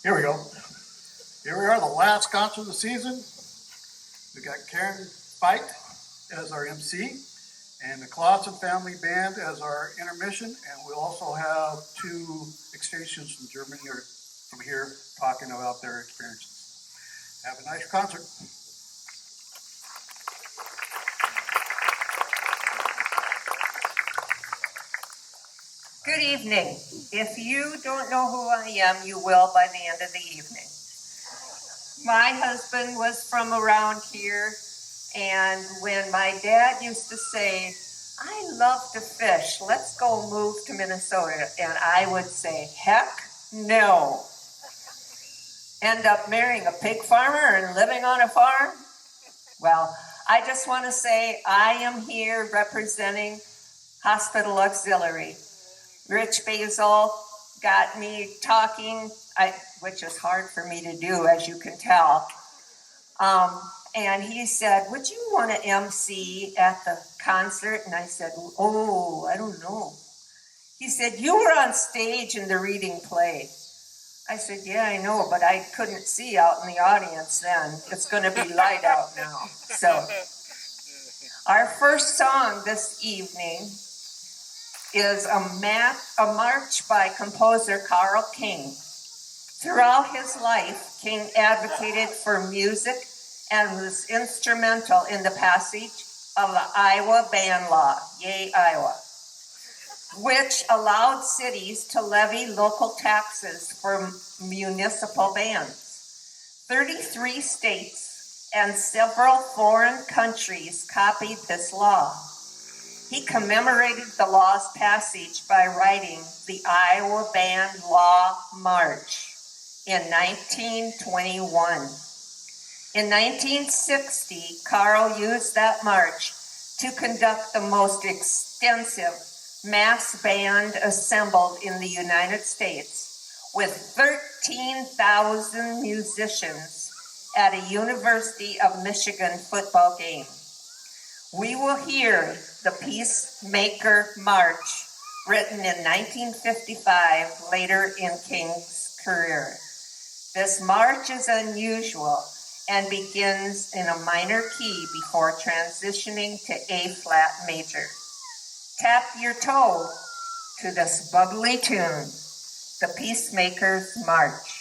Here we go. Here we are, the last concert of the season. We got Karen Veit as our MC and the Clausen Family Band as our intermission. And we'll also have two extensions from Germany or from here talking about their experiences. Have a nice concert. Good evening. If you don't know who I am, you will by the end of the evening. My husband was from around here, and when my dad used to say, I love to fish, let's go move to Minnesota, and I would say, heck no. End up marrying a pig farmer and living on a farm? Well, I just want to say I am here representing Hospital Auxiliary. Rich Basil got me talking, which is hard for me to do, as you can tell. And he said, would you want to MC at the concert? And I said, oh, I don't know. He said, you were on stage in the reading play. I said, yeah, I know, but I couldn't see out in the audience then. It's going to be light out now. So our first song this evening is a march by composer Carl King. Throughout his life, King advocated for music and was instrumental in the passage of the Iowa Band Law, yay Iowa, which allowed cities to levy local taxes for municipal bands. 33 states and several foreign countries copied this law. He commemorated the law's passage by writing the Iowa Band Law March in 1921. In 1960, Carl used that march to conduct the most extensive mass band assembled in the United States with 13,000 musicians at a University of Michigan football game. We will hear the Peacemaker March, written in 1955, later in King's career. This march is unusual and begins in a minor key before transitioning to A-flat major. Tap your toe to this bubbly tune, the Peacemaker's March.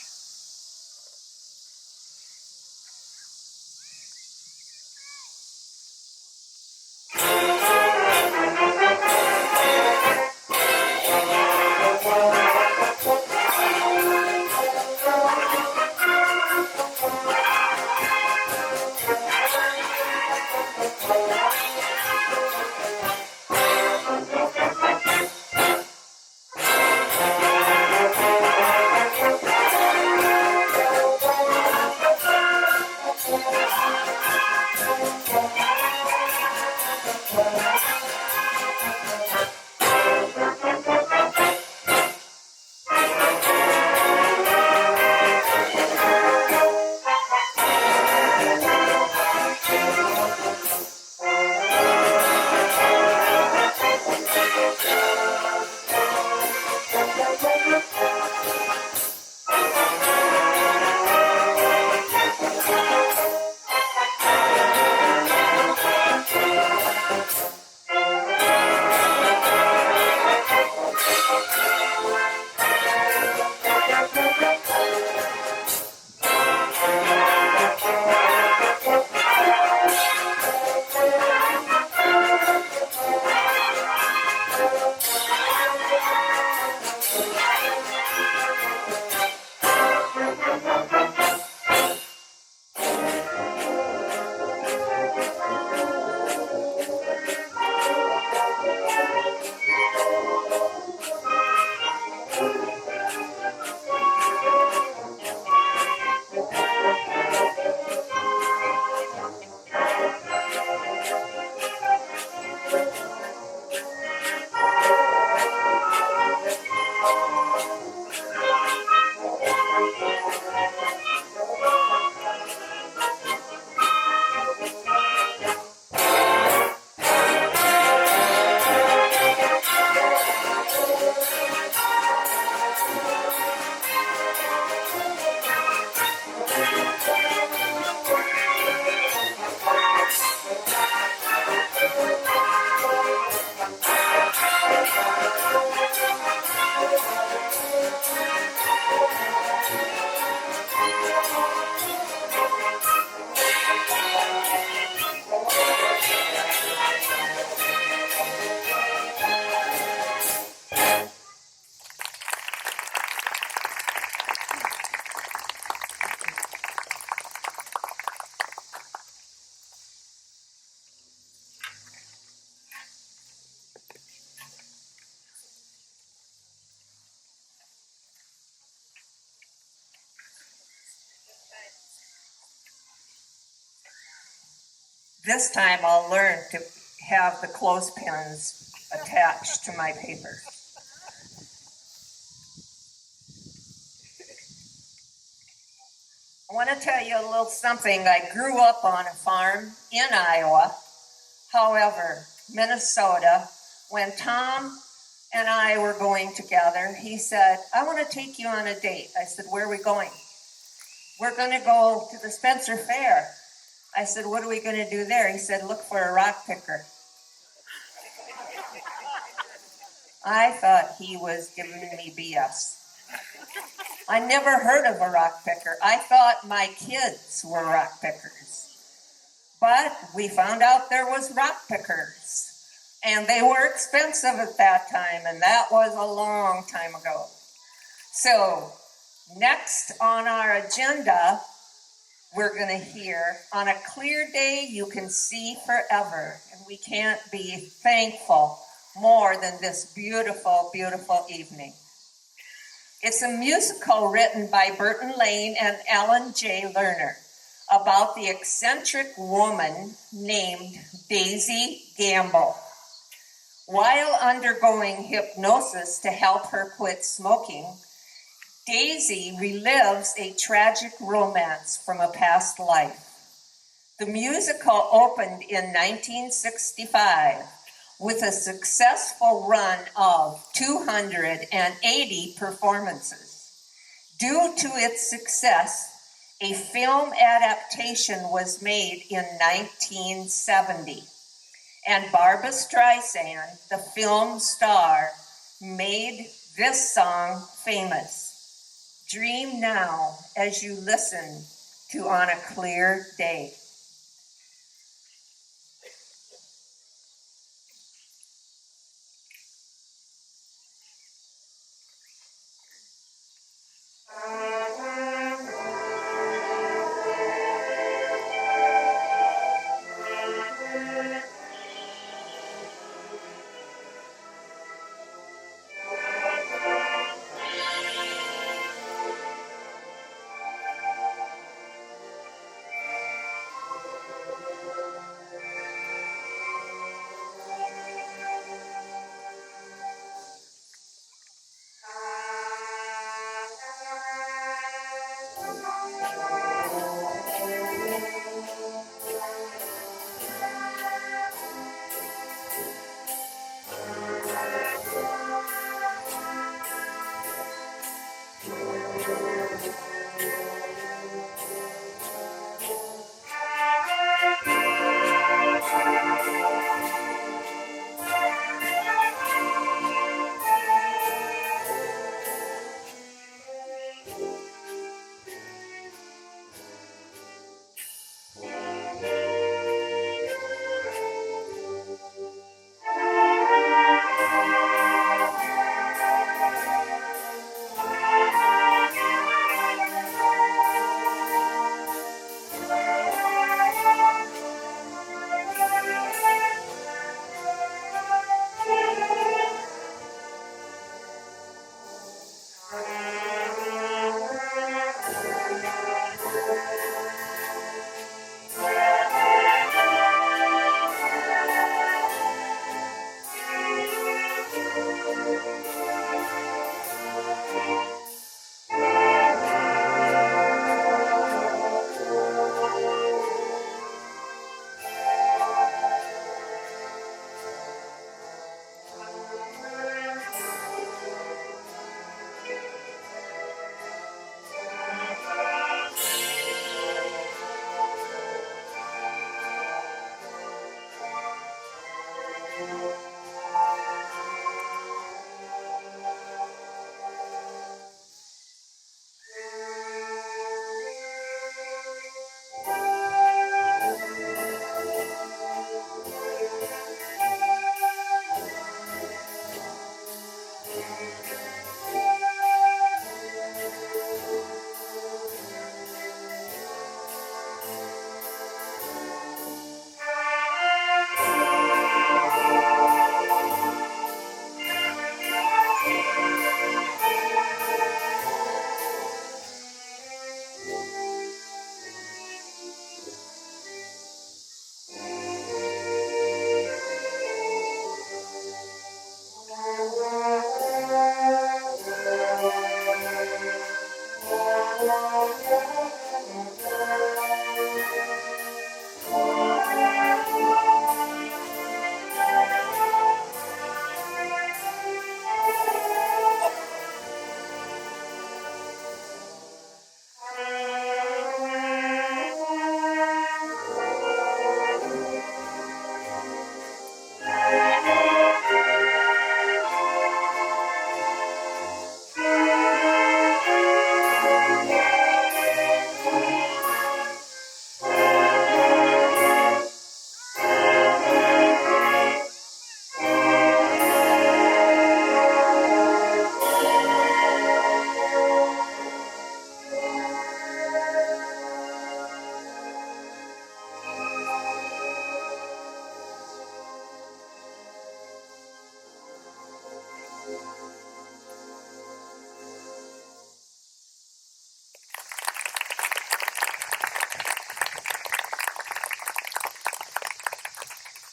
This time I'll learn to have the clothespins attached to my paper. I want to tell you a little something. I grew up on a farm in Iowa. However, Minnesota, when Tom and I were going together, he said, I want to take you on a date. I said, where are we going? We're going to go to the Spencer Fair. I said, what are we going to do there? He said, look for a rock picker. I thought he was giving me BS. I never heard of a rock picker. I thought my kids were rock pickers. But we found out there was rock pickers. And they were expensive at that time, and that was a long time ago. So, next on our agenda, we're going to hear, on a clear day you can see forever. And we can't be thankful more than this beautiful, beautiful evening. It's a musical written by Burton Lane and Alan J. Lerner about the eccentric woman named Daisy Gamble. While undergoing hypnosis to help her quit smoking, Daisy relives a tragic romance from a past life. The musical opened in 1965 with a successful run of 280 performances. Due to its success, a film adaptation was made in 1970, and Barbra Streisand, the film star, made this song famous. Dream now as you listen to On a Clear Day.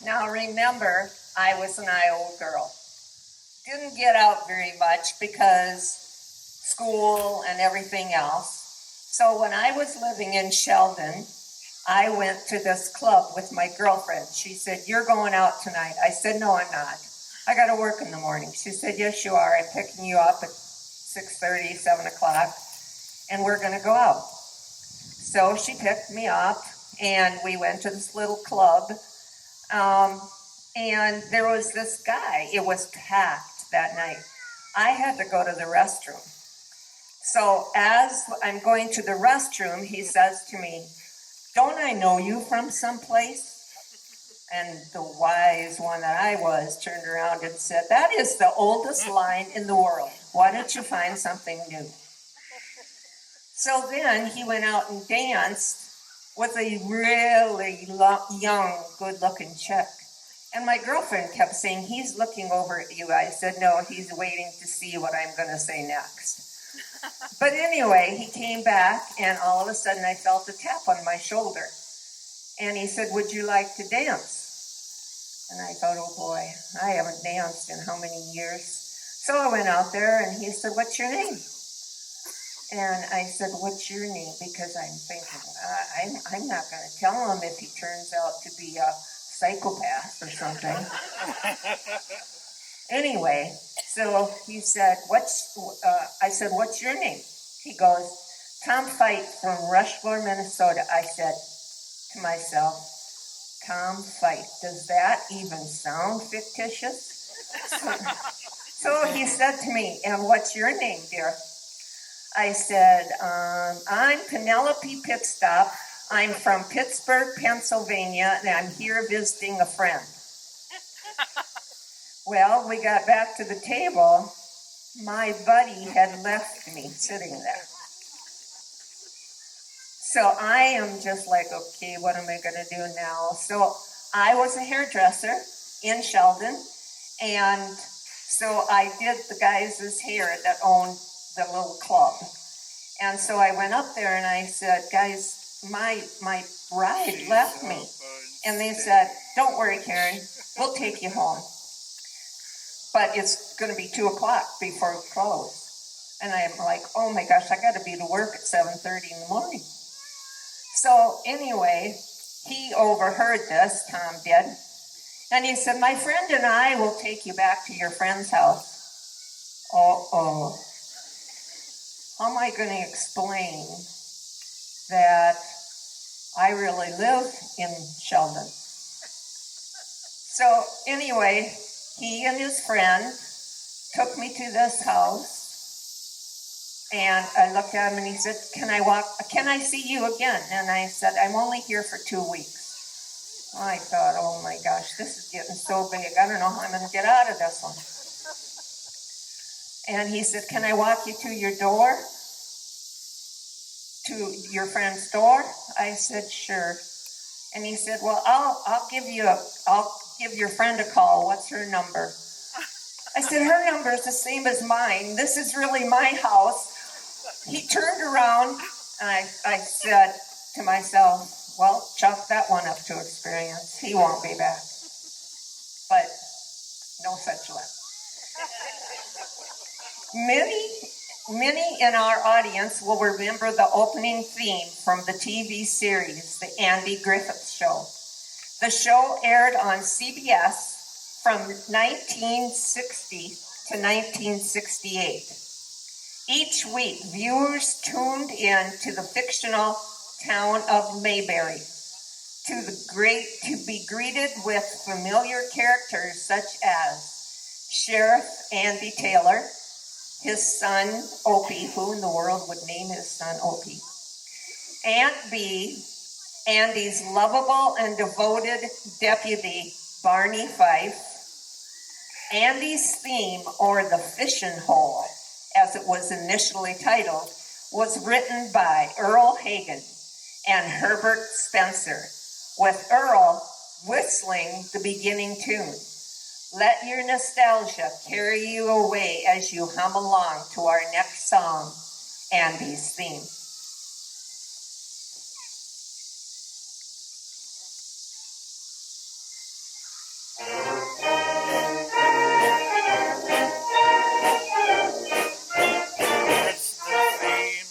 Now remember, I was an Iowa girl. Didn't get out very much because school and everything else. So when I was living in Sheldon, I went to this club with my girlfriend. She said, "You're going out tonight." I said, "No, I'm not. I got to work in the morning." She said, "Yes, you are. I'm picking you up at 6:30, 7 o'clock, and we're going to go out." So she picked me up, and we went to this little club. And there was this guy. It was packed that night. I had to go to the restroom. So as I'm going to the restroom, he says to me, "Don't I know you from someplace?" And the wise one that I was turned around and said, "That is the oldest line in the world. Why don't you find something new?" So then he went out and danced with a really young, good-looking chick. And my girlfriend kept saying, "He's looking over at you." I said, "No, he's waiting to see what I'm going to say next." But anyway, he came back, and all of a sudden I felt a tap on my shoulder. And he said, "Would you like to dance?" And I thought, oh boy, I haven't danced in how many years? So I went out there, and he said, "What's your name?" And I said, "What's your name?" Because I'm thinking, I'm not going to tell him if he turns out to be a psychopath or something. Anyway, so he said, I said, "What's your name?" He goes, "Tom Fight from Rushmore, Minnesota." I said to myself, Tom Fight, does that even sound fictitious? So he said to me, "And what's your name, dear?" I said, "I'm Penelope Pitstop. I'm from Pittsburgh, Pennsylvania, and I'm here visiting a friend." Well, we got back to the table. My buddy had left me sitting there. So I am just like, okay, what am I going to do now? So I was a hairdresser in Sheldon, and so I did the guys' hair that owned the little club. And so I went up there and I said, "Guys, my bride left me." And they said, "Don't worry, Karen, we'll take you home. But it's going to be 2 o'clock before we close." And I'm like, oh my gosh, I got to be to work at 7:30 in the morning. So anyway, he overheard this, Tom did. And he said, "My friend and I will take you back to your friend's house." Uh-oh. How am I going to explain that I really live in Sheldon? So anyway, he and his friend took me to this house, and I looked at him and he said, "Can I see you again?" And I said, "I'm only here for 2 weeks." I thought, oh my gosh, this is getting so big. I don't know how I'm going to get out of this one. And he said, "Can I walk you to your door? To your friend's door?" I said, "Sure." And he said, "Well, I'll give your friend a call. What's her number?" I said, "Her number is the same as mine. This is really my house." He turned around, and I said to myself, well, chalk that one up to experience. He won't be back. But no such luck. Many Many in our audience will remember the opening theme from the TV series, The Andy Griffith Show. The show aired on CBS from 1960 to 1968. Each week, viewers tuned in to the fictional town of Mayberry to be greeted with familiar characters such as Sheriff Andy Taylor, his son Opie, who in the world would name his son Opie, Aunt Bee, Andy's lovable and devoted deputy Barney Fife. Andy's theme, or the Fishin' Hole, as it was initially titled, was written by Earl Hagen and Herbert Spencer, with Earl whistling the beginning tune. Let your nostalgia carry you away as you hum along to our next song, Andy's theme. It's the theme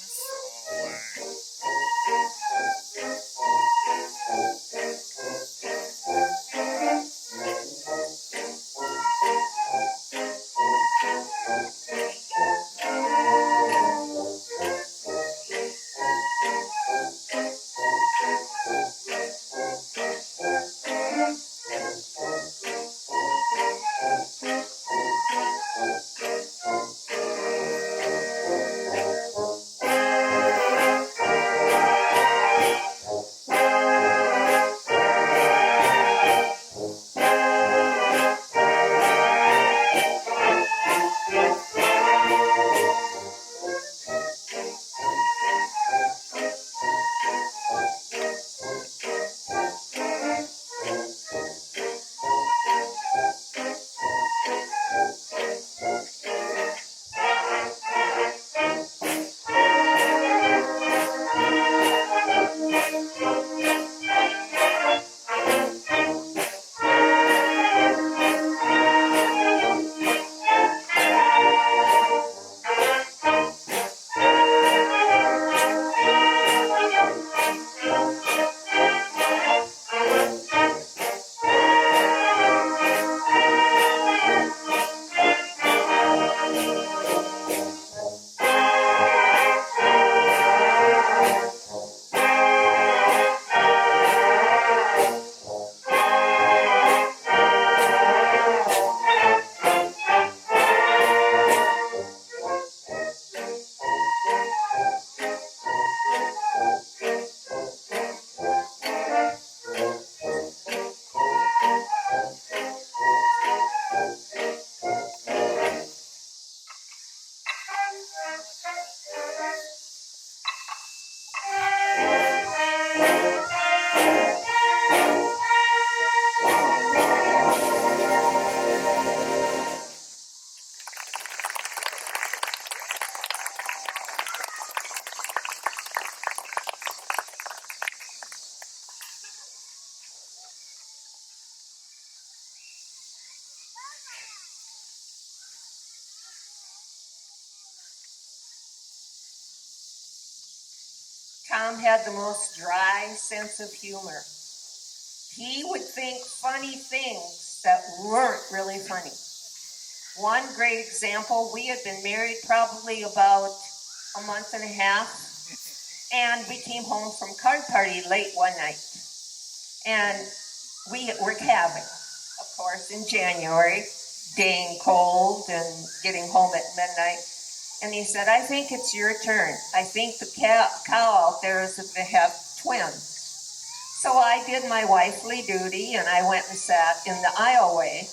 Tom had the most dry sense of humor. He would think funny things that weren't really funny. One great example, we had been married probably about a month and a half, and we came home from card party late one night. And we were cabbing, of course, in January, dang cold and getting home at midnight. And he said, I think it's your turn. I think the cow out there is that they have twins. So I did my wifely duty, and I went and sat in the aisleway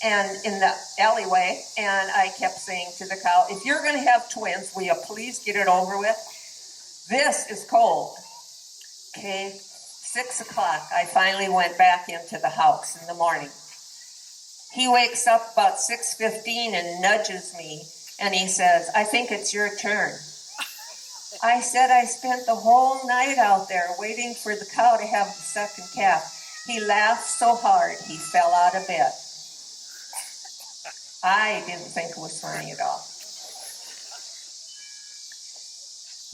and in the alleyway, and I kept saying to the cow, if you're going to have twins, will you please get it over with? This is cold. Okay, 6 o'clock, I finally went back into the house in the morning. He wakes up about 6:15 and nudges me, and he says, I think it's your turn. I said, I spent the whole night out there waiting for the cow to have the second calf. He laughed so hard, he fell out of bed. I didn't think it was funny at all.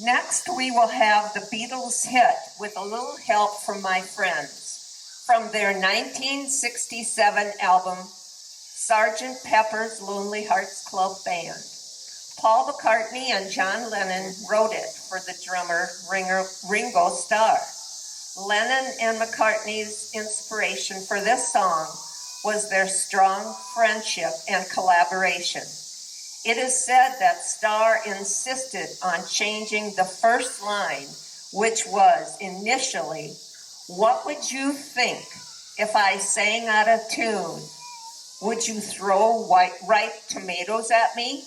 Next, we will have the Beatles hit with a little help from my friends from their 1967 album, Sgt. Pepper's Lonely Hearts Club Band. Paul McCartney and John Lennon wrote it for the drummer Ringo Starr. Lennon and McCartney's inspiration for this song was their strong friendship and collaboration. It is said that Starr insisted on changing the first line, which was initially, "What would you think if I sang out of tune? Would you throw ripe tomatoes at me?"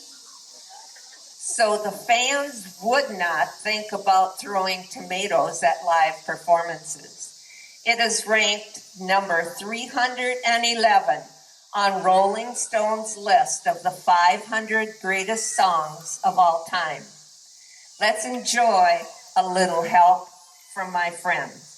So the fans would not think about throwing tomatoes at live performances. It is ranked number 311 on Rolling Stone's list of the 500 greatest songs of all time. Let's enjoy a little help from my friends.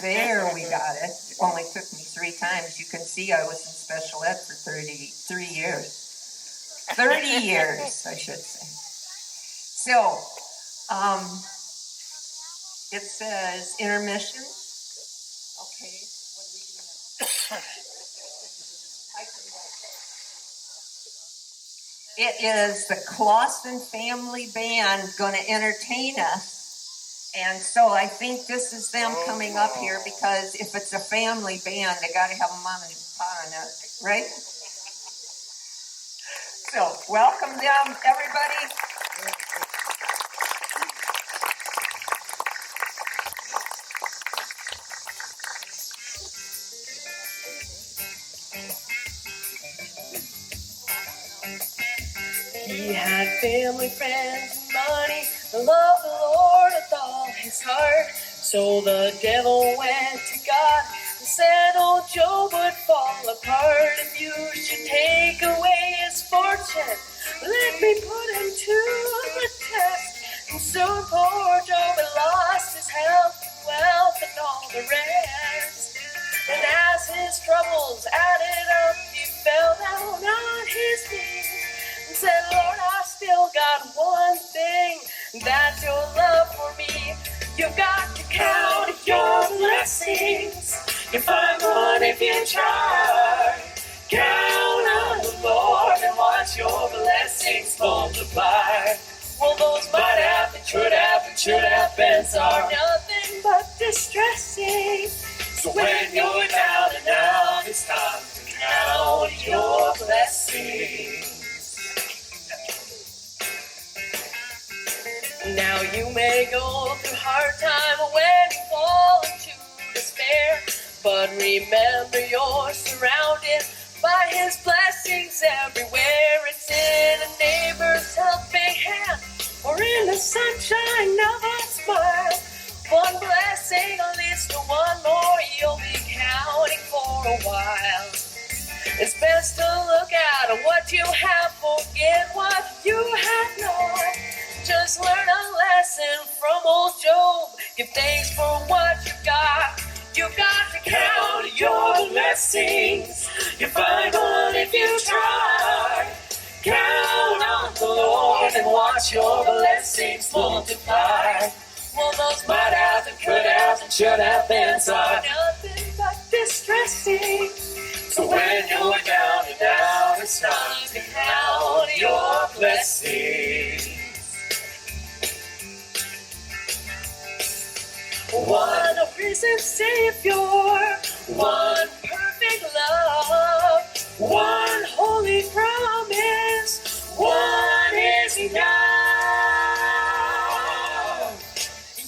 There, we got it. It only took me 3 times. You can see I was in special ed for 33 years. 30 years, I should say. So, it says intermission. Okay, what do we do now? It is the Clausen Family Band going to entertain us. And so I think this is them coming up here because if it's a family band, they got to have a mom and pa in it, right? So welcome them, everybody. He had family, friends, and money, the love of the Lord with all his heart. So the devil went to God and said, "Oh, Job would fall apart. If you should take away his fortune, let me put him to the test." And soon poor Job had lost his health and wealth and all the That's your love for me. You've got to count your blessings. You find one if you try. Count on the Lord and watch your blessings multiply. Well, those might have and should have and should have been are nothing but distressing. So when you're down and out, it's time to count your blessings. Now you may go through hard time when you fall into despair, but remember you're surrounded by His blessings everywhere. It's in a neighbor's helping hand or in the sunshine of a smile. One blessing leads to one more you'll be counting for a while. It's best to look at what you have, forget what you have not. Just learn a lesson from old Job. Give thanks for what you got. You got to count your blessings. You find one if you try. Count on the Lord and watch your blessings multiply. Well, those might have and could have and should have been are nothing but distressing. So when you're down and out, it's time to count your blessings. One risen Savior, one perfect love, one holy promise, one is enough.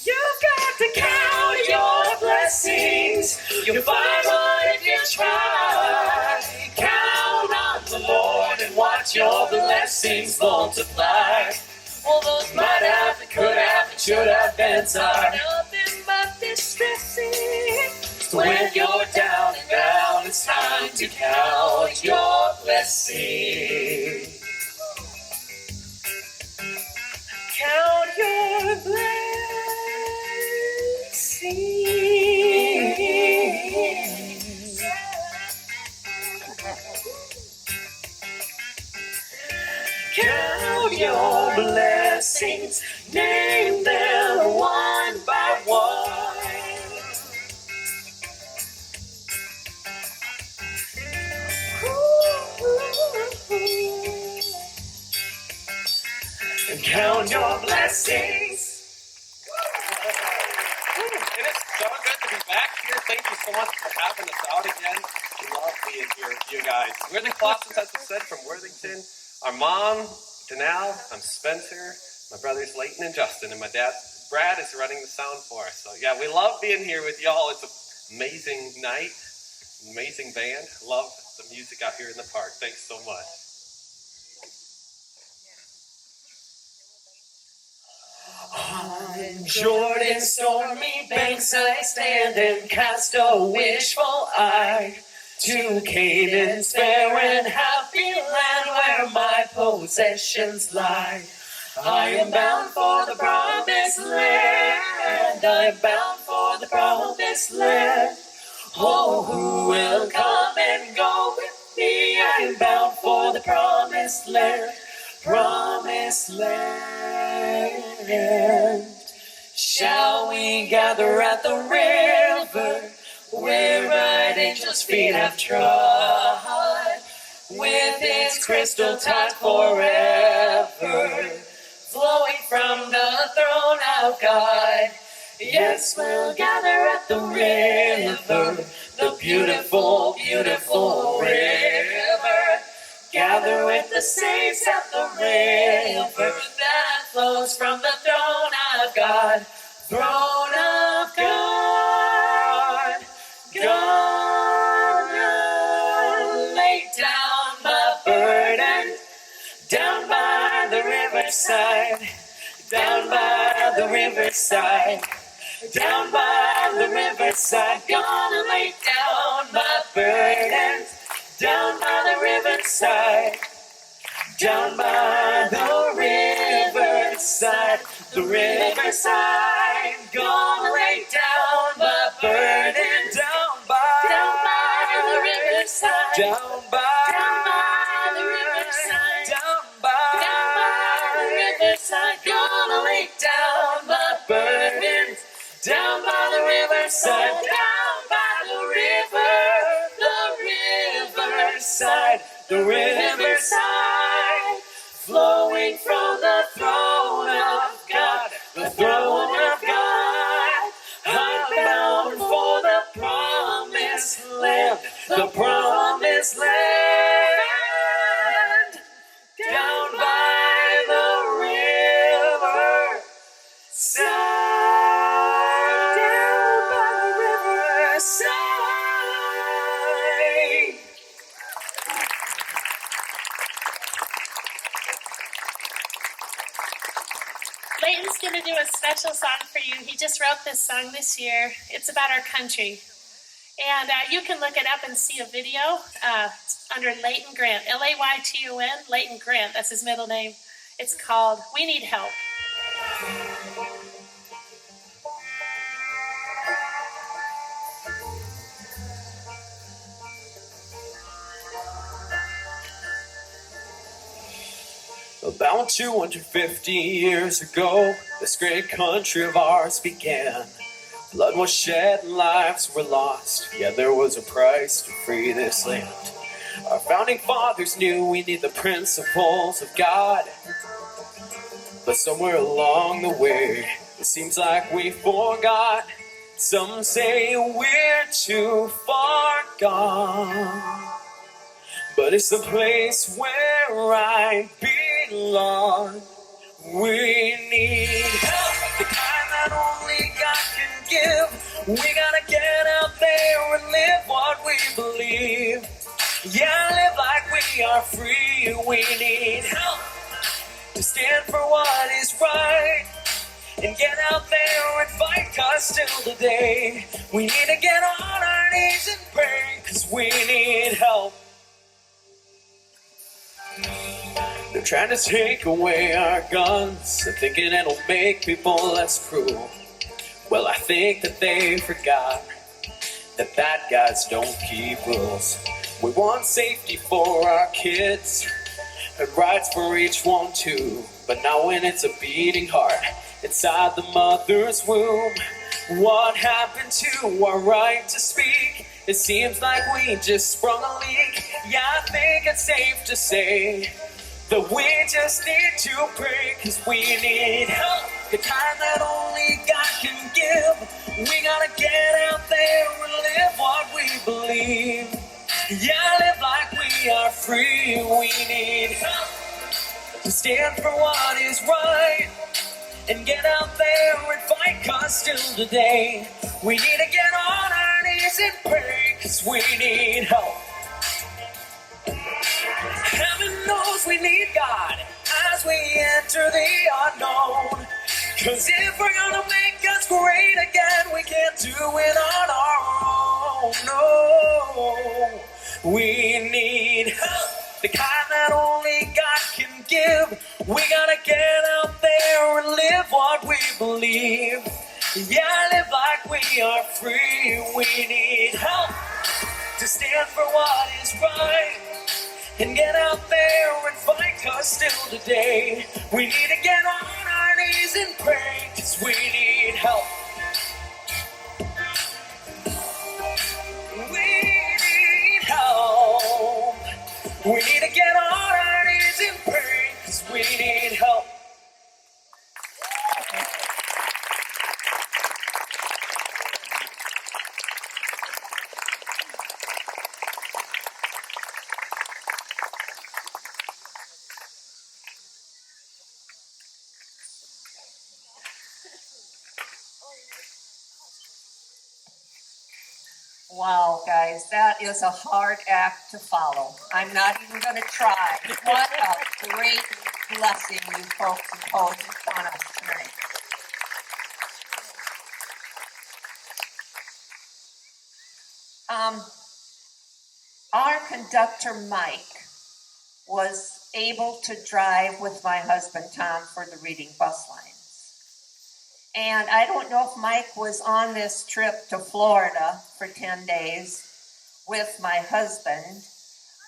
You've got to count your blessings. You'll find one if you try. Count on the Lord and watch your blessings multiply. Well, those might have and could have and should have been are nothing but distressing. So when you're down and out, it's time to count your blessings. Count your blessings. Count your blessings, name them one by one. And count your blessings. It is so good to be back here. Thank you so much for having us out again. We love being here with you guys. We're the Clausens, as I said, from Worthington. Our mom, Janelle, I'm Spencer, my brothers Leighton and Justin, and my dad, Brad, is running the sound for us. So yeah, we love being here with y'all. It's an amazing night, amazing band. Love the music out here in the park. Thanks so much. On Jordan's stormy banks I stand and cast a wishful eye to Canaan's fair and happy land where my possessions lie. I am bound for the promised land. I am bound for the promised land. Oh, who will come and go with me? I am bound for the promised land. Promised land. Shall we gather at the river where bright angels' feet have trod, with its crystal tide forever flowing from the throne of God? Yes, we'll gather at the river, the beautiful, beautiful river. Gather with the saints at the river that flows from the throne of God. Throne of God. God, lay down my burden, down by the riverside, down by the riverside, down by the riverside. Gonna lay down my burden, down by the riverside, down by the riverside, the riverside. Gonna lay down my burden, down by the riverside, down by the riverside, down by the riverside. Gonna lay down the riverside, flowing from the throne of God, the throne of God. I'm bound for the promised land, the promised land, down by the river side, down by the river side. Leighton's going to do a special song for you. He just wrote this song this year. It's about our country. And you can look it up and see a video under Leighton Grant, Layton, Leighton Grant. That's his middle name. It's called We Need Help. About 250 years ago, this great country of ours began. Blood was shed and lives were lost, yet there was a price to free this land. Our founding fathers knew we need the principles of God, but somewhere along the way, it seems like we forgot. Some say we're too far gone, but it's the place where I belong. We need help, the kind that only God can give. We gotta get out there and live what we believe. Yeah, live like we are free. We need help to stand for what is right and get out there and fight, 'cause till today we need to get on our knees and pray, 'cause we need help. They're trying to take away our guns, they're thinking it'll make people less cruel. Well, I think that they forgot that bad guys don't keep rules. We want safety for our kids and rights for each one too. But now when it's a beating heart inside the mother's womb, what happened to our right to speak? It seems like we just sprung a leak. Yeah, I think it's safe to say that we just need to pray, 'cause we need help, the kind that only God can give. We gotta get out there and live what we believe. Yeah, live like we are free. We need help to stand for what is right and get out there and fight, 'cause still today we need to get on our knees and pray, 'cause we need help. Heaven knows we need God as we enter the unknown. 'Cause if we're gonna make us great again, we can't do it on our own. No, we need help, the kind that only God can give. We gotta get out there and live what we believe. Yeah, live like we are free. We need help to stand for what is right and get out there and fight, 'cause still today we need to get on our knees and pray, 'cause we need help. We need help. We need to get on our knees and pray, 'cause we need help. Wow, guys, that is a hard act to follow. I'm not even going to try. What a great blessing you folks imposed upon us tonight. Our conductor, Mike, was able to drive with my husband, Tom, for the Reading bus lines. And I don't know if Mike was on this trip to Florida for 10 days with my husband,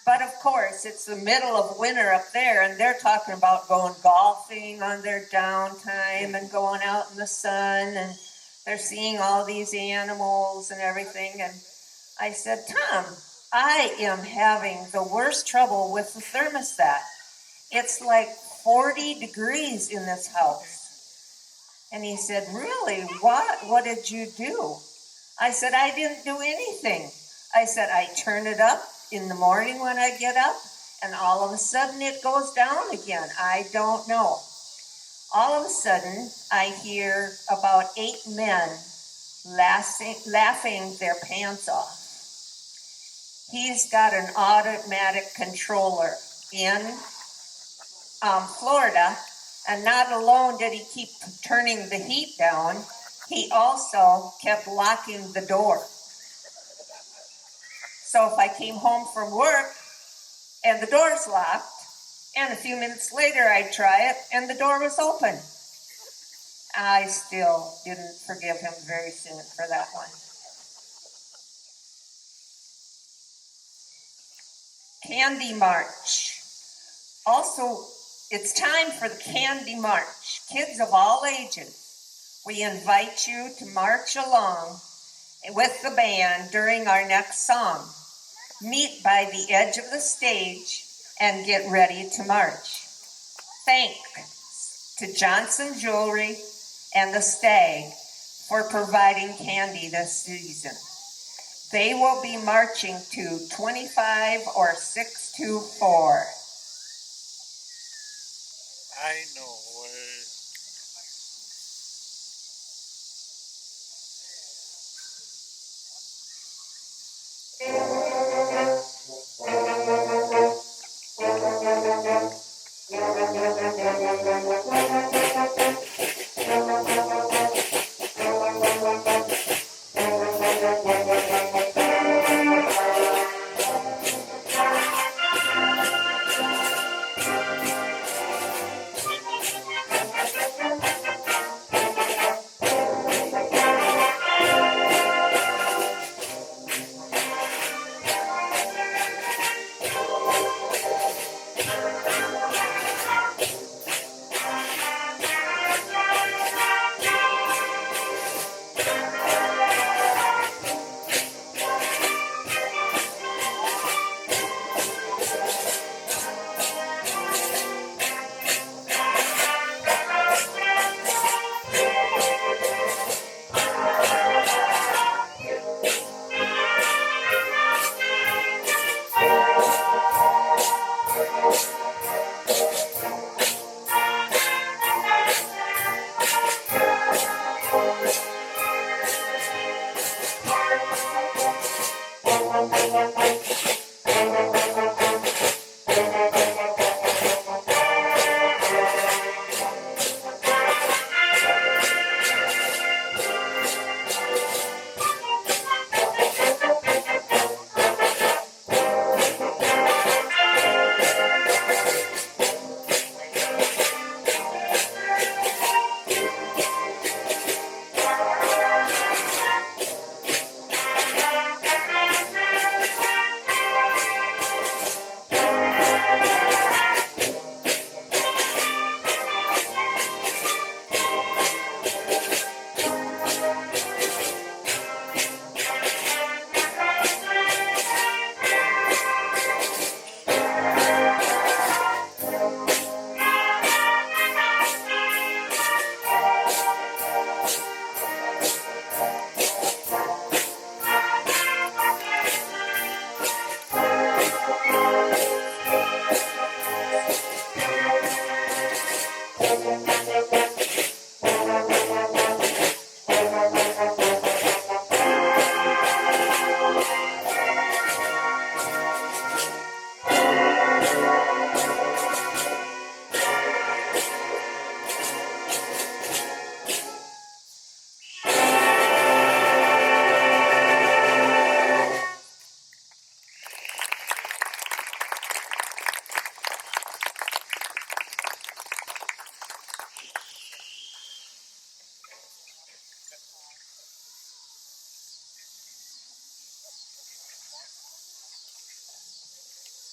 but of course it's the middle of winter up there and they're talking about going golfing on their downtime and going out in the sun, and they're seeing all these animals and everything. And I said, Tom, I am having the worst trouble with the thermostat. It's like 40 degrees in this house. And he said, really? What? What did you do? I said, I didn't do anything. I said, I turn it up in the morning when I get up, and all of a sudden it goes down again. I don't know. All of a sudden, I hear about 8 men laughing their pants off. He's got an automatic controller in Florida, and not alone did he keep turning the heat down, he also kept locking the door. So if I came home from work and the door's locked, and a few minutes later I'd try it and the door was open, I still didn't forgive him very soon for that one. Candy March. Also, it's time for the Candy March. Kids of all ages, we invite you to march along with the band during our next song. Meet by the edge of the stage and get ready to march. Thanks to Johnson Jewelry and the Stag for providing candy this season. They will be marching to 25 or 624. I know.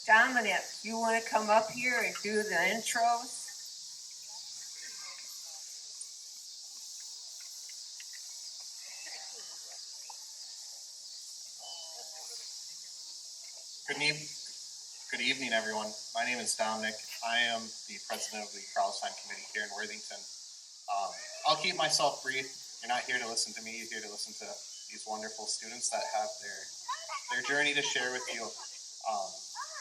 Dominic, you want to come up here and do the intros? Good evening, everyone. My name is Dominic. I am the president of the Carlsheim Committee here in Worthington. I'll keep myself brief. You're not here to listen to me. You're here to listen to these wonderful students that have their journey to share with you.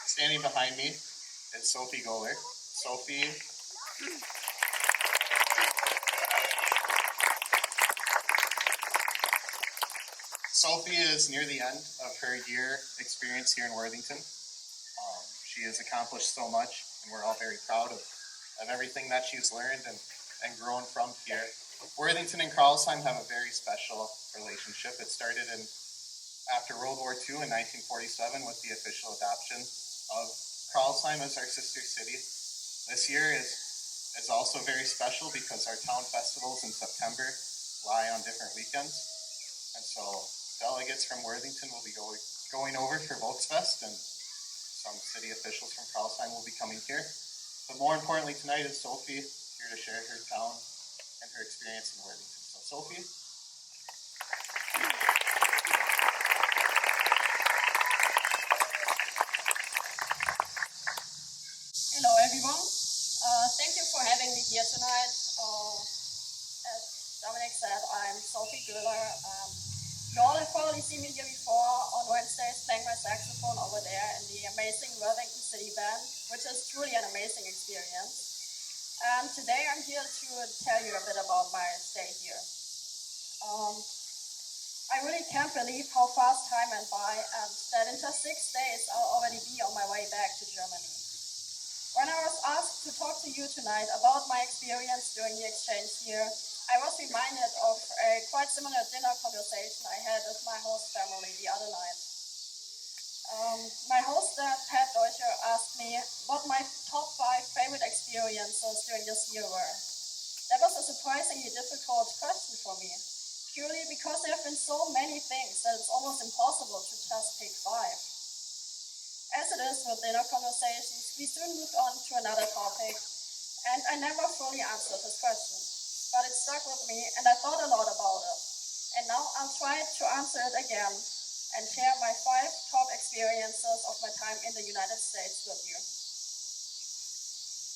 Standing behind me is Sophie Goller. Sophie is near the end of her year experience here in Worthington. She has accomplished so much, and we're all very proud of everything that she's learned and grown from here. Worthington and Carlsheim have a very special relationship. It started after World War II in 1947 with the official adoption of Carlsheim as our sister city. This year is also very special because our town festivals in September lie on different weekends. And so delegates from Worthington will be going over for Volksfest, and some city officials from Carlsheim will be coming here. But more importantly tonight is Sophie here to share her town and her experience in Worthington. So Sophie. Hello everyone. Thank you for having me here tonight. As Dominic said, I'm Sophie Göhler. You all have probably seen me here before on Wednesdays playing my saxophone over there in the amazing Worthington City Band, which is truly an amazing experience. And today I'm here to tell you a bit about my stay here. I really can't believe how fast time went by, and that in just 6 days I'll already be on my way back to Germany. When I was asked to talk to you tonight about my experience during the exchange here, I was reminded of a quite similar dinner conversation I had with my host family the other night. My host dad, Pat Deutscher, asked me what my top 5 favorite experiences during this year were. That was a surprisingly difficult question for me, purely because there have been so many things that it's almost impossible to just pick 5. As it is with dinner conversations, we soon moved on to another topic, and I never fully answered this question. But it stuck with me, and I thought a lot about it. And now I'll try to answer it again and share my 5 top experiences of my time in the United States with you.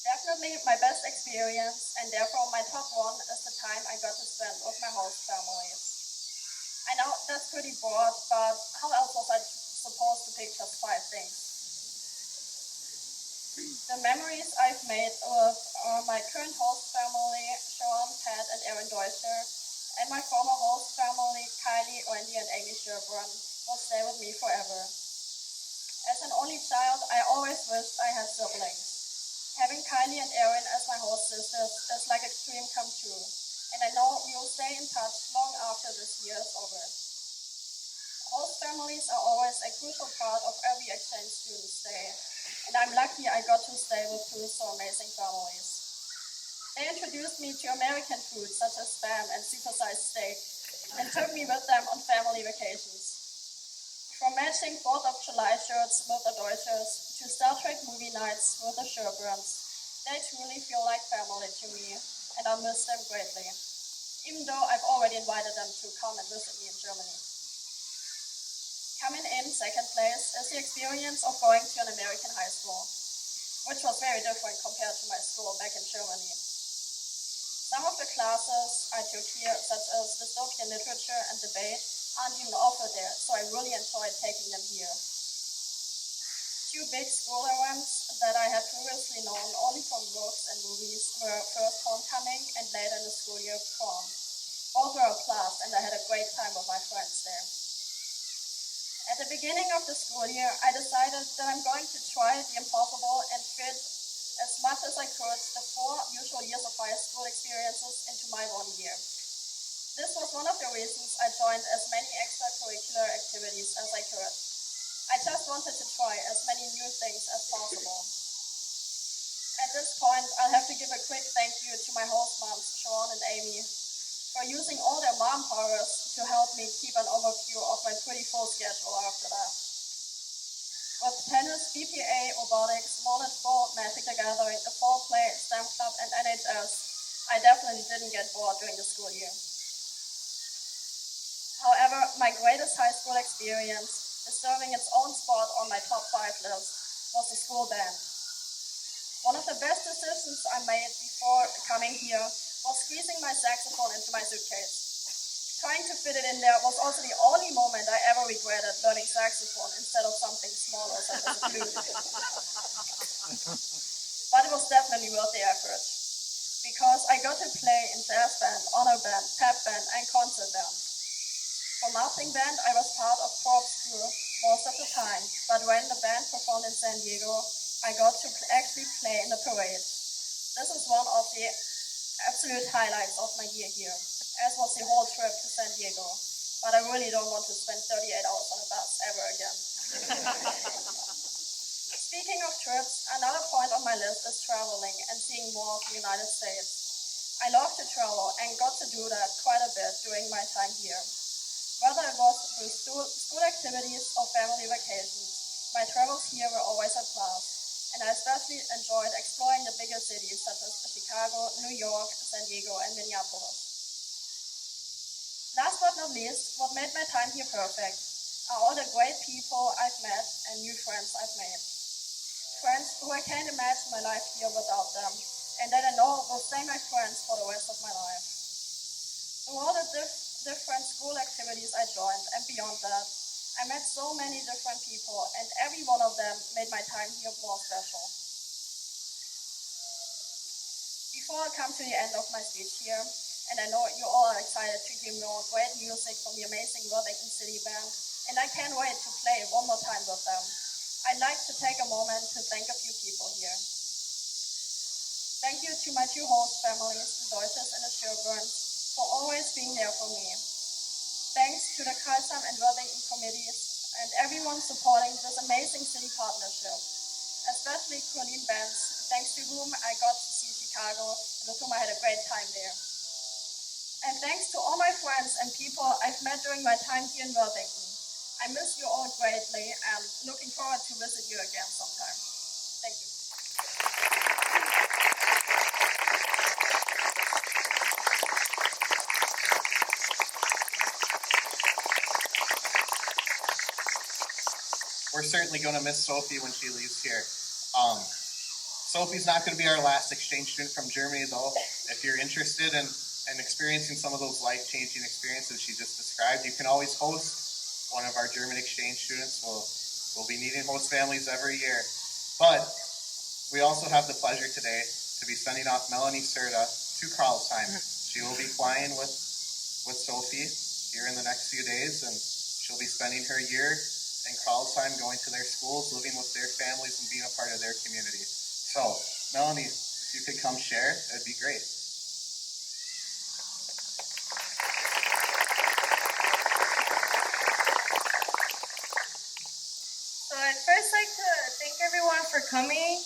Definitely my best experience, and therefore my top 1, is the time I got to spend with my host families. I know that's pretty broad, but how else was I supposed to pick just 5 things? The memories I've made with my current host family, Sean, Pat, and Aaron Deutscher, and my former host family, Kylie, Wendy, and Amy Sherburne, will stay with me forever. As an only child, I always wished I had siblings. Having Kylie and Aaron as my host sisters is like a dream come true, and I know we will stay in touch long after this year is over. Host families are always a crucial part of every exchange student's stay, and I'm lucky I got to stay with 2 so amazing families. They introduced me to American foods such as Spam and supersized steak, and took me with them on family vacations. From matching 4th of July shirts with the Deutschers to Star Trek movie nights with the Sherburns, they truly feel like family to me, and I miss them greatly, even though I've already invited them to come and visit me in Germany. Coming in second place is the experience of going to an American high school, which was very different compared to my school back in Germany. Some of the classes I took here, such as dystopian literature and debate, aren't even offered there, so I really enjoyed taking them here. 2 big school events that I had previously known only from books and movies were first homecoming and later in the school year prom. Both were a blast, and I had a great time with my friends there. At the beginning of the school year, I decided that I'm going to try the impossible and fit as much as I could the 4 usual years of high school experiences into my 1 year. This was one of the reasons I joined as many extracurricular activities as I could. I just wanted to try as many new things as possible. At this point, I'll have to give a quick thank you to my host moms, Sean and Amy, for using all their mom powers to help me keep an overview of my pretty full schedule after that. With tennis, BPA, robotics, knowledge bowl, Magic the Gathering, the fall play, STEM club, and NHS, I definitely didn't get bored during the school year. However, my greatest high school experience deserving its own spot on my top 5 list was the school band. One of the best decisions I made before coming here was squeezing my saxophone into my suitcase. Trying to fit it in there was also the only moment I ever regretted learning saxophone instead of something smaller such as a flute. But it was definitely worth the effort, because I got to play in jazz band, honor band, pep band, and concert band. For marching band, I was part of Corps crew most of the time, but when the band performed in San Diego, I got to actually play in the parade. This is one of the absolute highlights of my year here, as was the whole trip to San Diego. But I really don't want to spend 38 hours on a bus ever again. Speaking of trips, another point on my list is traveling and seeing more of the United States. I love to travel and got to do that quite a bit during my time here. Whether it was through school activities or family vacations, my travels here were always a blast. And I especially enjoyed exploring the bigger cities such as Chicago, New York, San Diego, and Minneapolis. Last but not least, what made my time here perfect are all the great people I've met and new friends I've made. Friends who I can't imagine my life here without them, and that I know will stay my friends for the rest of my life. Through all the different school activities I joined and beyond that, I met so many different people, and every one of them made my time here more special. Before I come to the end of my speech here, and I know you all are excited to hear more great music from the amazing Worthington City Band, and I can't wait to play one more time with them, I'd like to take a moment to thank a few people here. Thank you to my 2 host families, the Deutsches and the Sherburns, for always being there for me. Thanks to the Karlsheim and Worthington committees and everyone supporting this amazing city partnership, especially Colleen Benz, thanks to whom I got to see Chicago and with whom I had a great time there. And thanks to all my friends and people I've met during my time here in Worthington. I miss you all greatly and looking forward to visit you again sometime. Thank you. We're certainly going to miss Sophie when she leaves here. Sophie's not going to be our last exchange student from Germany, though. If you're interested in experiencing some of those life-changing experiences she just described, you can always host one of our German exchange students. We'll be needing host families every year. But we also have the pleasure today to be sending off Melanie Serta to Karlsheim. She will be flying with Sophie here in the next few days, and she'll be spending her year in Karlsheim, going to their schools, living with their families, and being a part of their community. So, Melanie, if you could come share, that'd be great. So I'd first like to thank everyone for coming.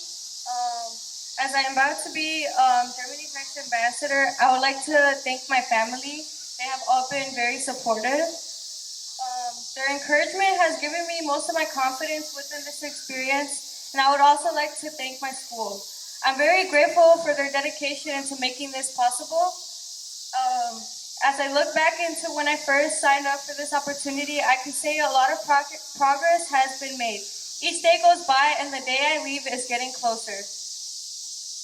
As I'm about to be Germany's next ambassador, I would like to thank my family. They have all been very supportive. Their encouragement has given me most of my confidence within this experience, and I would also like to thank my school. I'm very grateful for their dedication into making this possible. As I look back into when I first signed up for this opportunity, I can say a lot of progress has been made. Each day goes by and the day I leave is getting closer.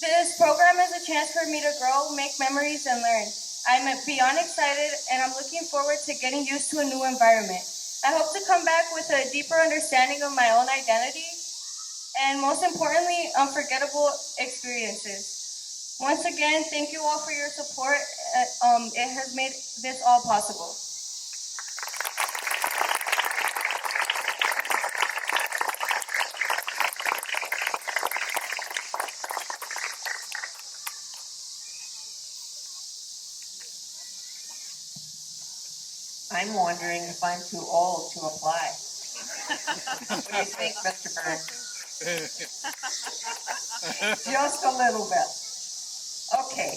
This program is a chance for me to grow, make memories, and learn. I'm beyond excited and I'm looking forward to getting used to a new environment. I hope to come back with a deeper understanding of my own identity and, most importantly, unforgettable experiences. Once again, thank you all for your support. It has made this all possible. I'm wondering if I'm too old to apply. What do you think, Mr. Burns? Just a little bit. Okay.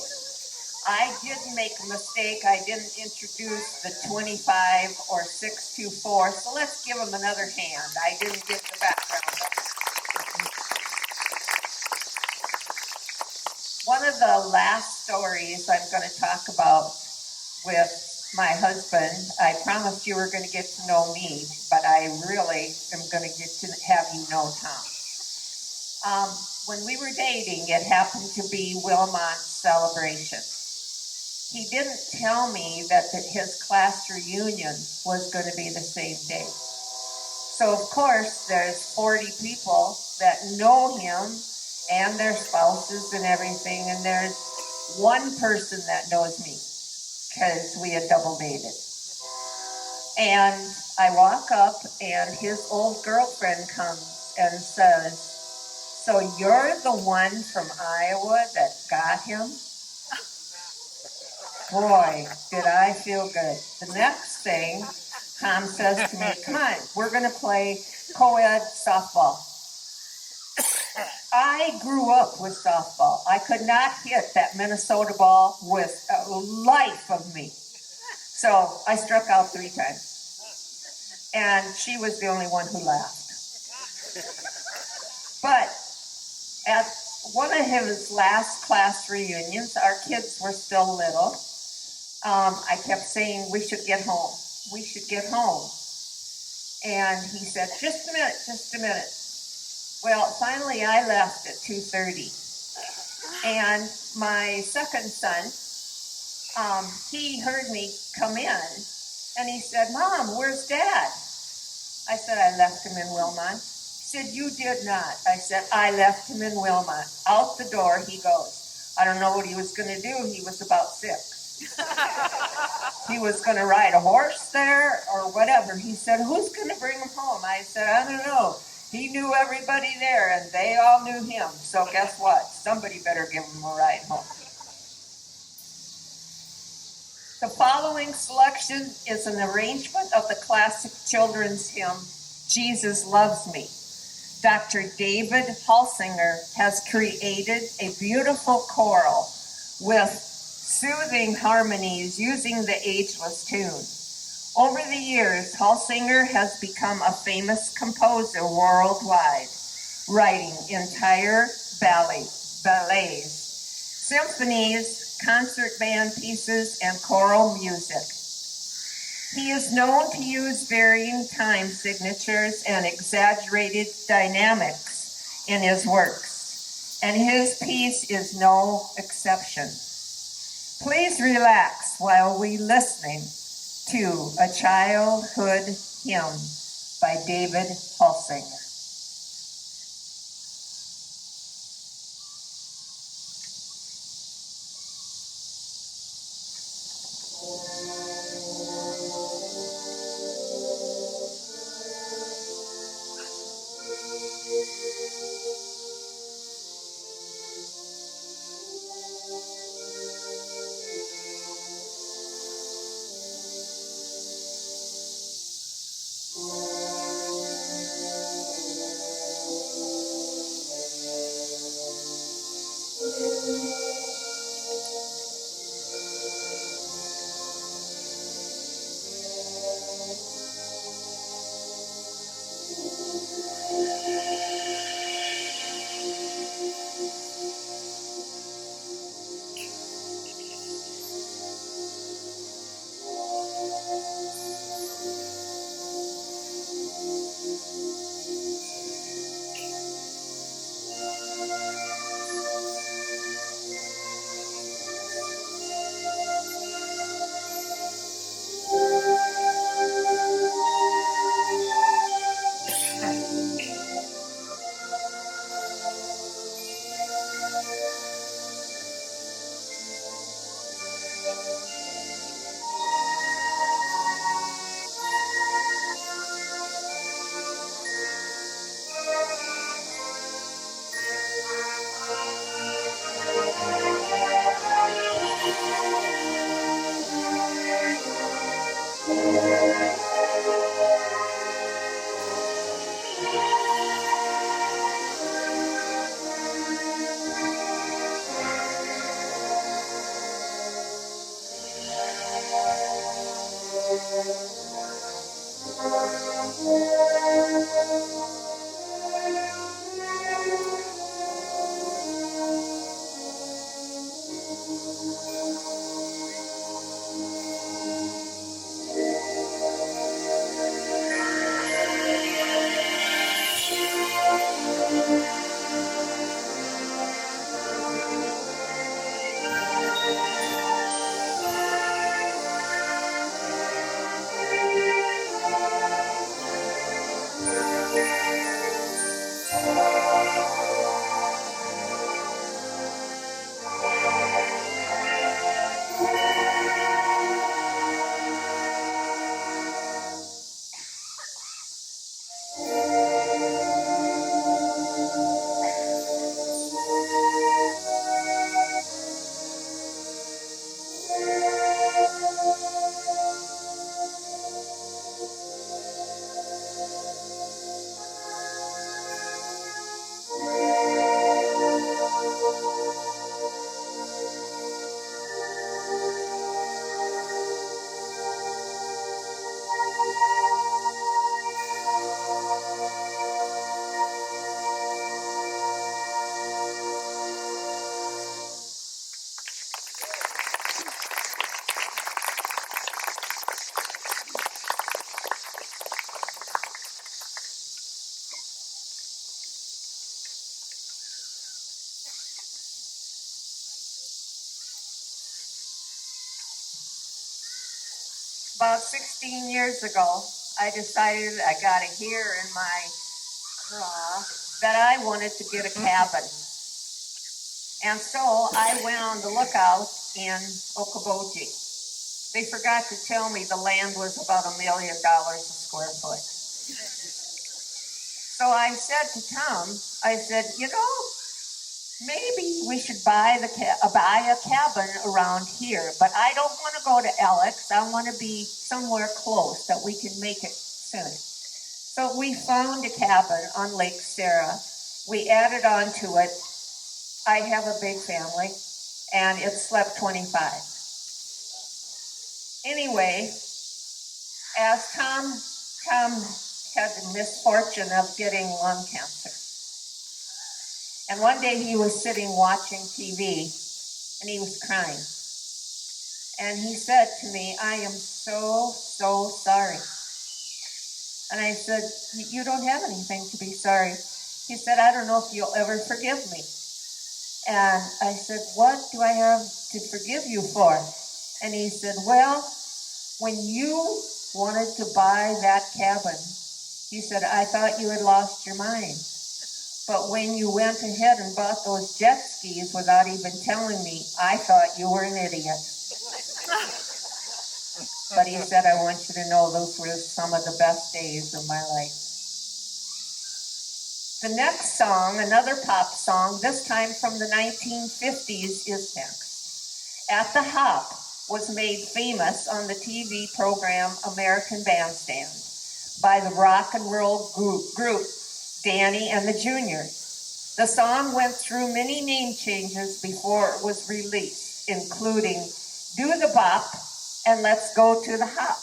I did make a mistake. I didn't introduce the 25 or 624, so let's give them another hand. I didn't get the background of it. One of the last stories I'm going to talk about with my husband. I promised you were going to get to know me, but I really am going to get to have you know Tom. When we were dating, it happened to be Wilmot's celebration. He didn't tell me that his class reunion was going to be the same day. So, of course, there's 40 people that know him and their spouses and everything, and there's one person that knows me because we had double dated. And I walk up, and his old girlfriend comes and says, "So you're the one from Iowa that got him?" Boy, did I feel good. The next thing, Tom says to me, "Come on, we're going to play co-ed softball." I grew up with softball. I could not hit that Minnesota ball with a life of me. So I struck out 3 times. And she was the only one who laughed. But at one of his last class reunions, our kids were still little. I kept saying, "We should get home. We should get home." And he said, "Just a minute, just a minute." Well, finally I left at 2:30. And my second son, he heard me come in, and he said, "Mom, where's Dad?" I said, "I left him in Wilmot." He said, "You did not." I said, "I left him in Wilmot." Out the door he goes. I don't know what he was going to do. He was about 6. He was going to ride a horse there or whatever. He said, "Who's going to bring him home?" I said, "I don't know." He knew everybody there, and they all knew him. So guess what? Somebody better give him a ride home. The following selection is an arrangement of the classic children's hymn, "Jesus Loves Me." Dr. David Halsinger has created a beautiful choral with soothing harmonies using the ageless tune. Over the years, Halsinger has become a famous composer worldwide, writing entire ballets, symphonies, concert band pieces, and choral music. He is known to use varying time signatures and exaggerated dynamics in his works, and his piece is no exception. Please relax while we listening to A Childhood Hymn by David Halsinger. About 16 years ago, I decided I got a hair in my craw that I wanted to get a cabin. And so I went on the lookout in Okoboji. They forgot to tell me the land was about $1 million a square foot. So I said to Tom, I said, maybe we should buy a cabin around here, but I don't want to go to Alex. I want to be somewhere close that we can make it soon. So we found a cabin on Lake Sarah. We added on to it. I have a big family, and it slept 25. Anyway, as Tom had the misfortune of getting lung cancer. And one day he was sitting watching TV, and he was crying. And he said to me, I am so, so sorry. And I said, you don't have anything to be sorry. He said, I don't know if you'll ever forgive me. And I said, what do I have to forgive you for? And he said, well, when you wanted to buy that cabin, he said, I thought you had lost your mind. But when you went ahead and bought those jet skis without even telling me, I thought you were an idiot. But he said, I want you to know those were some of the best days of my life. The next song, another pop song, this time from the 1950s, is next. At the Hop was made famous on the TV program American Bandstand by the rock and roll group Danny and the Juniors. The song went through many name changes before it was released, including Do the Bop and Let's Go to the Hop,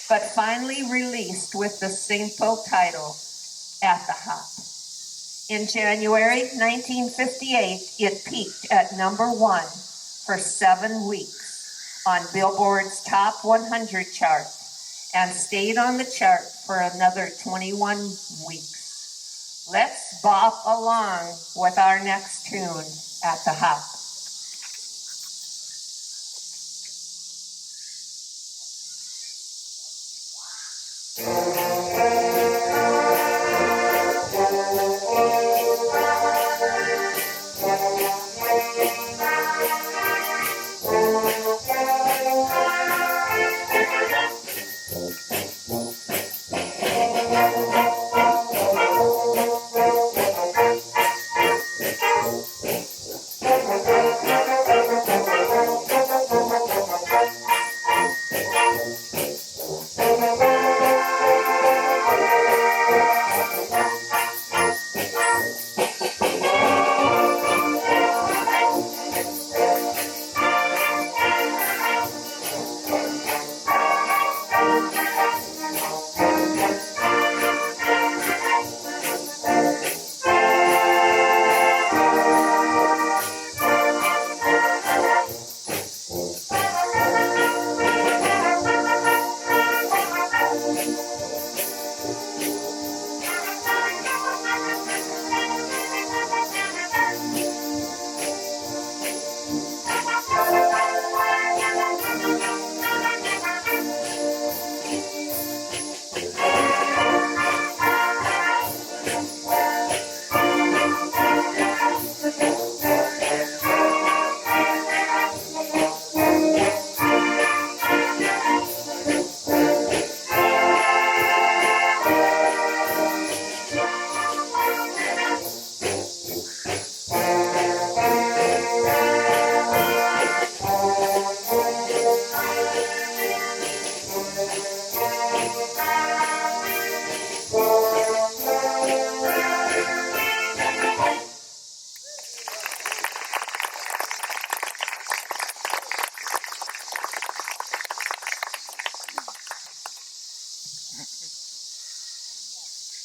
but finally released with the simple title, At the Hop. In January 1958, it peaked at number 1 for 7 weeks on Billboard's Top 100 chart and stayed on the chart for another 21 weeks. Let's bop along with our next tune, At the Hop.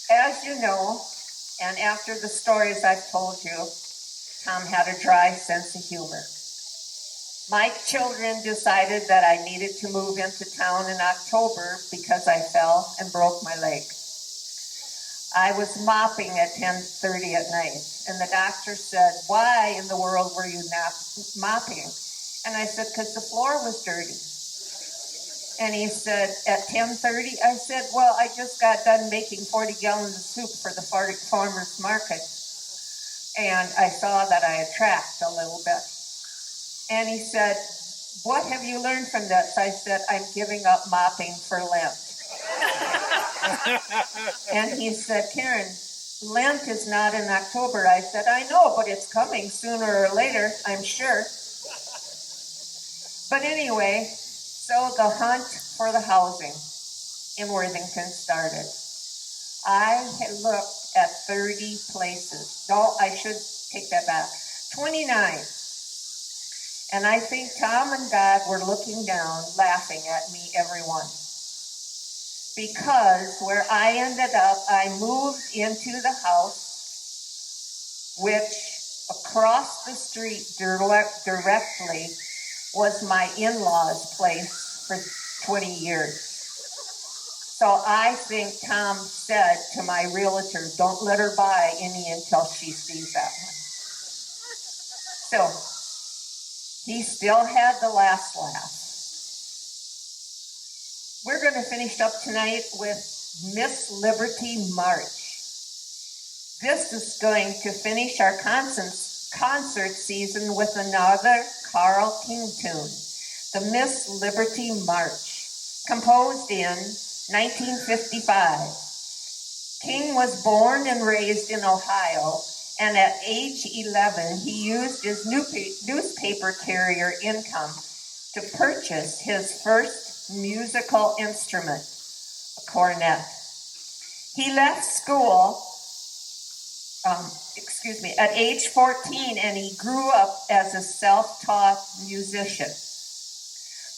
As you know, and after the stories I've told you, Tom had a dry sense of humor. My children decided that I needed to move into town in October because I fell and broke my leg. I was mopping at 10:30 at night, and the doctor said, why in the world were you not mopping? And I said, because the floor was dirty. And he said, at 10:30? I said, well, I just got done making 40 gallons of soup for the farmer's market. And I saw that I had tracked a little bit. And he said, what have you learned from this? I said, I'm giving up mopping for Lent. And he said, Karen, Lent is not in October. I said, I know, but it's coming sooner or later, I'm sure. But anyway, so the hunt for the housing in Worthington started. I had looked at 30 places. No, I should take that back. 29. And I think Tom and God were looking down, laughing at me, everyone. Because where I ended up, I moved into the house, which across the street directly was my in-laws' place for 20 years. So I think Tom said to my realtor, don't let her buy any until she sees that one. So he still had the last laugh. We're going to finish up tonight with Miss Liberty March. This is going to finish our concert season with another Carl King tune, the Miss Liberty March, composed in 1955. King was born and raised in Ohio, and at age 11, he used his newspaper carrier income to purchase his first musical instrument, a cornet. He left school at age 14, and he grew up as a self-taught musician,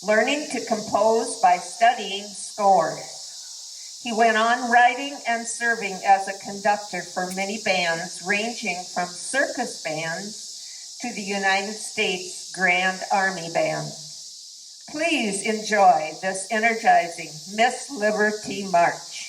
learning to compose by studying scores. He went on writing and serving as a conductor for many bands, ranging from circus bands to the United States Grand Army Band. Please enjoy this energizing Miss Liberty March.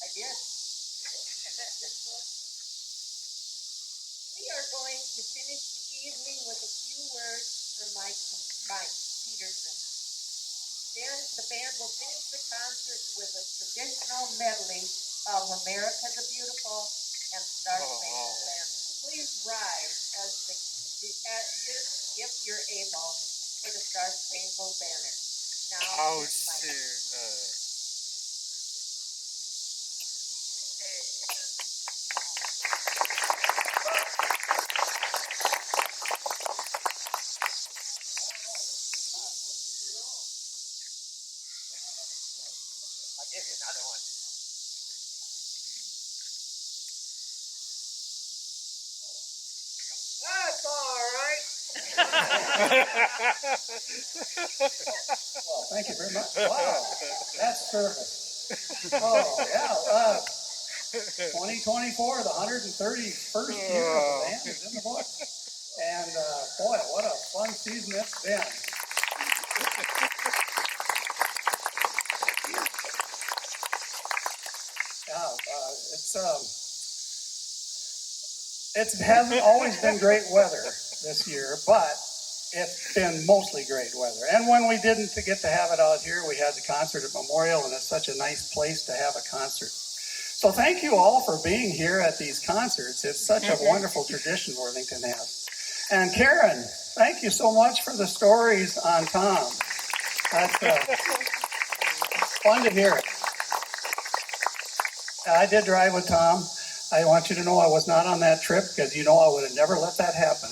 I did. We are going to finish the evening with a few words from Mike Peterson. Then the band will finish the concert with a traditional medley of America the Beautiful and Star Spangled Banner. Please rise if you're able for the Star Spangled Banner. Now, Mike. I'll give you another one. That's all right. Well, thank you very much. Wow, that's service. Oh, yeah. 2024, the 131st year of the band is in the book. And boy, what a fun season it's been. Yeah, it hasn't always been great weather this year, but it's been mostly great weather. And when we didn't get to have it out here, we had the concert at Memorial, and it's such a nice place to have a concert. So thank you all for being here at these concerts. It's such a wonderful tradition Worthington has. And Karen, thank you so much for the stories on Tom. That's fun to hear it. I did drive with Tom. I want you to know I was not on that trip because you know I would have never let that happen.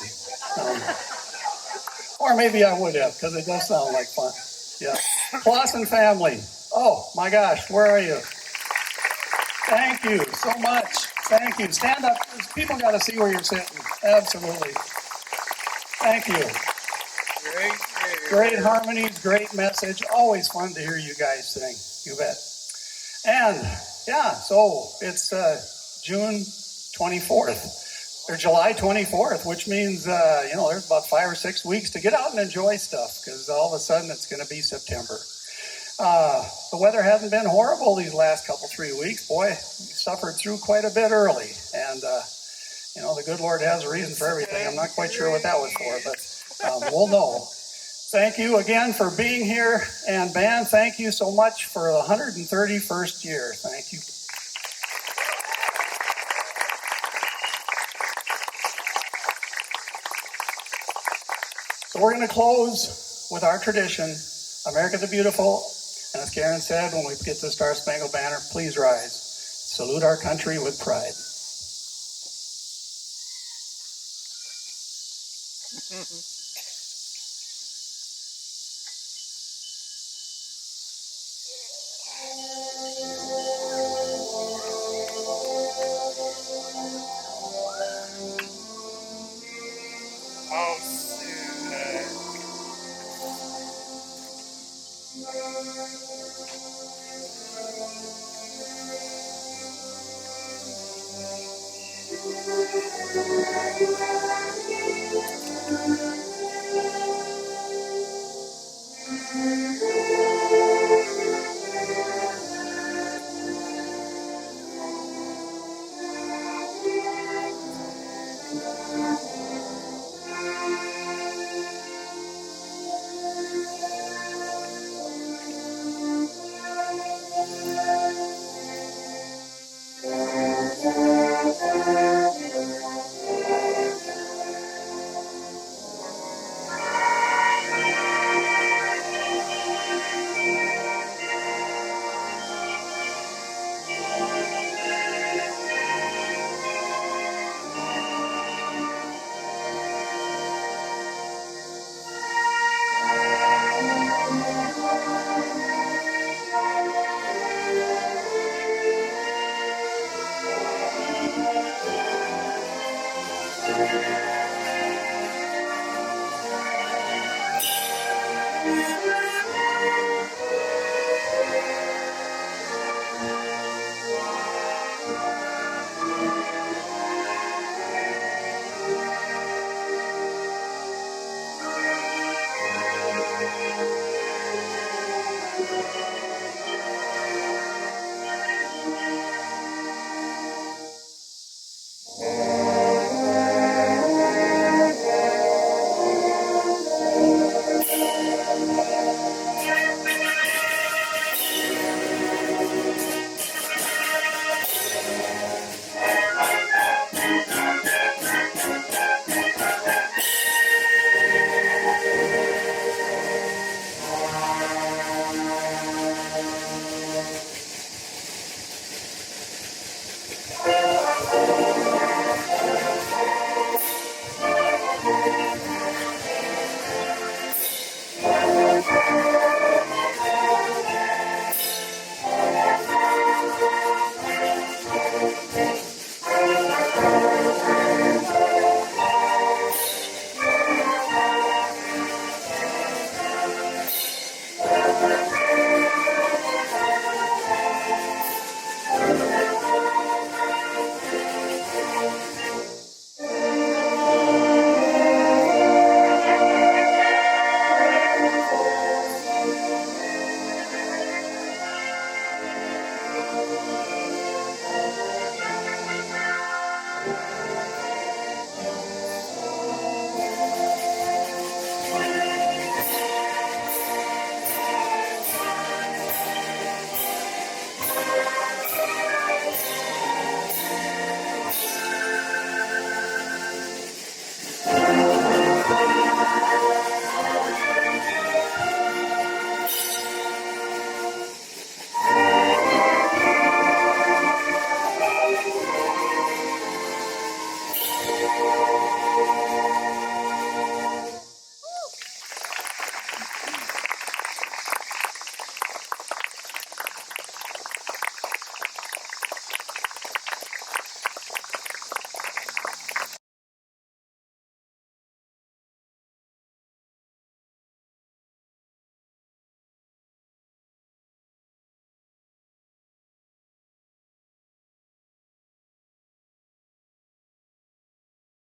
Or maybe I would have because it does sound like fun. Yeah. Clausen family. Oh my gosh, where are you? Thank you so much. Thank you. Stand up. People got to see where you're sitting. Absolutely. Thank you. Great harmonies, great message. Always fun to hear you guys sing. You bet. And yeah, so it's June 24th or July 24th, which means, there's about 5 or 6 weeks to get out and enjoy stuff because all of a sudden it's going to be September. The weather hasn't been horrible these last 3 weeks. Boy, we suffered through quite a bit early. And, the good Lord has a reason for everything. I'm not quite sure what that was for, but we'll know. Thank you again for being here. And band, thank you so much for the 131st year. Thank you. So we're going to close with our tradition, America the Beautiful. And as Karen said, when we get to the Star Spangled Banner, please rise. Salute our country with pride.